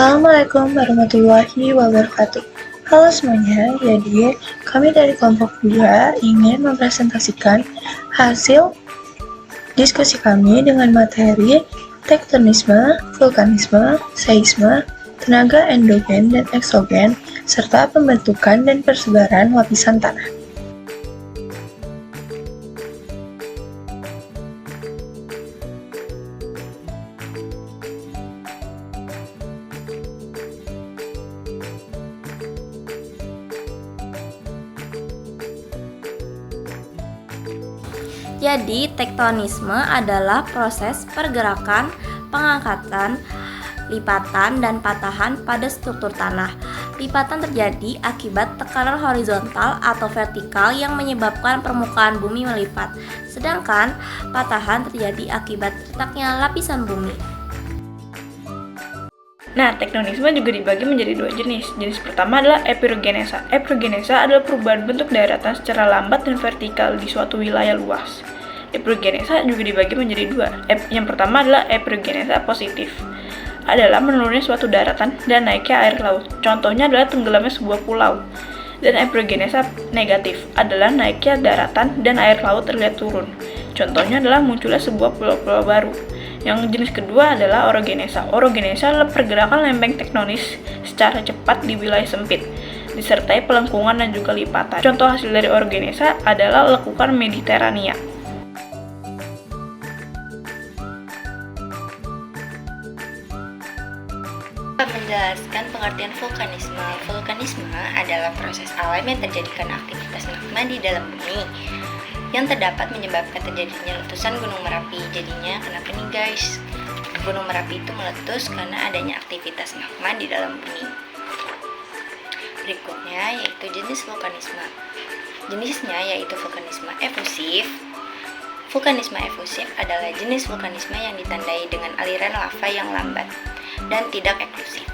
Assalamualaikum warahmatullahi wabarakatuh. Halo semuanya, jadi kami dari kelompok 2 ingin mempresentasikan hasil diskusi kami dengan materi tektonisme, vulkanisme, seisme, tenaga endogen dan eksogen, serta pembentukan dan persebaran lapisan tanah. Jadi, tektonisme adalah proses pergerakan, pengangkatan, lipatan, dan patahan pada struktur tanah. Lipatan terjadi akibat tekanan horizontal atau vertikal yang menyebabkan permukaan bumi melipat, sedangkan patahan terjadi akibat retaknya lapisan bumi. Nah, tektonisme juga dibagi menjadi dua jenis. Jenis pertama adalah epirogenesa. Epirogenesa adalah perubahan bentuk daratan secara lambat dan vertikal di suatu wilayah luas. Epirogenesa juga dibagi menjadi dua. Yang pertama adalah epirogenesa positif. Adalah menurunnya suatu daratan dan naiknya air laut. Contohnya adalah tenggelamnya sebuah pulau. Dan epirogenesa negatif adalah naiknya daratan dan air laut terlihat turun. Contohnya adalah munculnya sebuah pulau-pulau baru. Yang jenis kedua adalah orogenesa. Orogenesa adalah pergerakan lempeng tektonis secara cepat di wilayah sempit, disertai pelengkungan dan juga lipatan. Contoh hasil dari orogenesa adalah lekukan Mediterania. Menjelaskan pengertian vulkanisme. Vulkanisme adalah proses alam yang terjadi karena aktivitas magma di dalam bumi yang terdapat menyebabkan terjadinya letusan Gunung Merapi. Jadinya kenapa nih guys? Gunung Merapi itu meletus karena adanya aktivitas magma di dalam bumi. Berikutnya yaitu jenis vulkanisme. Jenisnya yaitu vulkanisme efusif. Vulkanisme efusif adalah jenis vulkanisme yang ditandai dengan aliran lava yang lambat dan tidak eksklusif.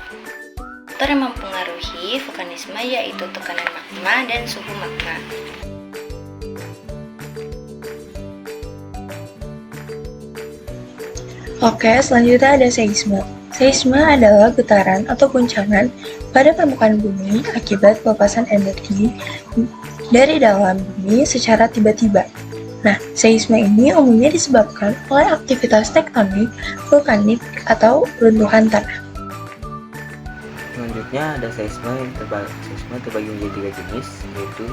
Faktor yang mempengaruhi vulkanisme yaitu tekanan magma dan suhu magma. Oke, selanjutnya ada seisme. Seisme adalah getaran atau guncangan pada permukaan bumi akibat pelepasan energi dari dalam bumi secara tiba-tiba. Nah, seisme ini umumnya disebabkan oleh aktivitas tektonik, vulkanik, atau runtuhan tanah. Selanjutnya ada seisme yang terbagi menjadi tiga jenis, yaitu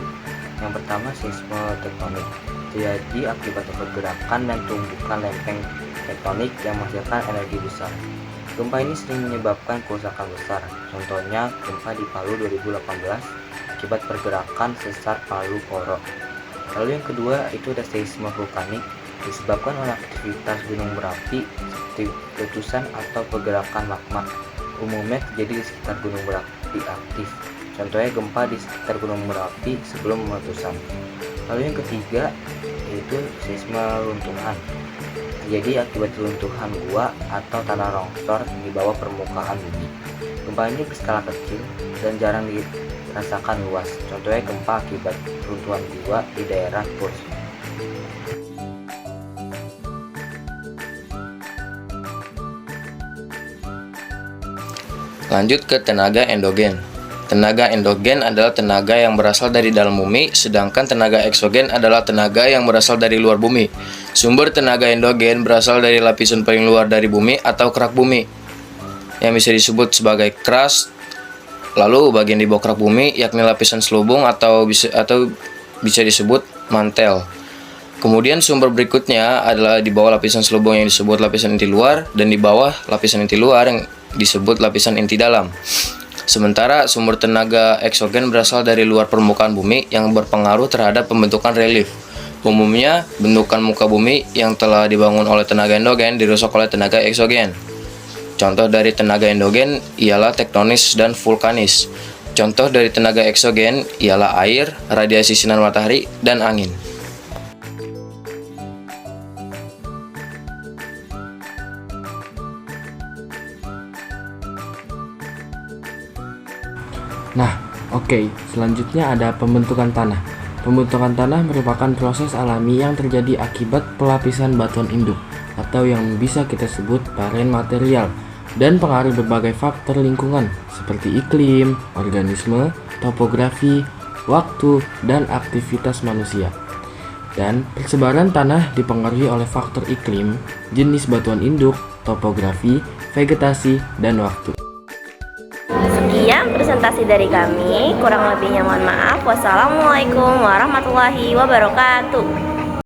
yang pertama seisme tektonik. Terjadi akibat pergerakan dan tumbukan lempeng tektonik yang menghasilkan energi besar. Gempa ini sering menyebabkan kerusakan besar. Contohnya gempa di Palu 2018 akibat pergerakan sesar Palu Koro. Lalu yang kedua itu ada seisme vulkanik, disebabkan oleh aktivitas gunung berapi seperti letusan atau pergerakan magma. Umumnya terjadi di sekitar gunung berapi aktif. Contohnya gempa di sekitar gunung berapi sebelum letusan. Lalu yang ketiga yaitu seisme runtuhan. Jadi akibat runtuhan gua atau tanah longsor di bawah permukaan bumi. Gempa ini berskala kecil dan jarang dirasakan luas. Contohnya gempa akibat runtuhan gua di daerah Kurs. Lanjut ke tenaga endogen. Tenaga endogen adalah tenaga yang berasal dari dalam bumi, sedangkan tenaga eksogen adalah tenaga yang berasal dari luar bumi. Sumber tenaga endogen berasal dari lapisan paling luar dari bumi atau kerak bumi, yang bisa disebut sebagai crust. Lalu bagian di bawah kerak bumi, yakni lapisan selubung atau bisa disebut mantel. Kemudian sumber berikutnya adalah di bawah lapisan selubung yang disebut lapisan inti luar, dan di bawah lapisan inti luar yang disebut lapisan inti dalam. Sementara sumber tenaga eksogen berasal dari luar permukaan bumi yang berpengaruh terhadap pembentukan relief. Umumnya, bentukan muka bumi yang telah dibangun oleh tenaga endogen dirusak oleh tenaga eksogen. Contoh dari tenaga endogen ialah tektonis dan vulkanis. Contoh dari tenaga eksogen ialah air, radiasi sinar matahari, dan angin. Nah, oke, selanjutnya ada pembentukan tanah. Pembentukan tanah merupakan proses alami yang terjadi akibat pelapisan batuan induk atau yang bisa kita sebut paren material dan pengaruh berbagai faktor lingkungan seperti iklim, organisme, topografi, waktu, dan aktivitas manusia. Dan persebaran tanah dipengaruhi oleh faktor iklim, jenis batuan induk, topografi, vegetasi, dan waktu. Sekian presentasi dari kami, kurang lebihnya mohon maaf. Wassalamualaikum warahmatullahi wabarakatuh.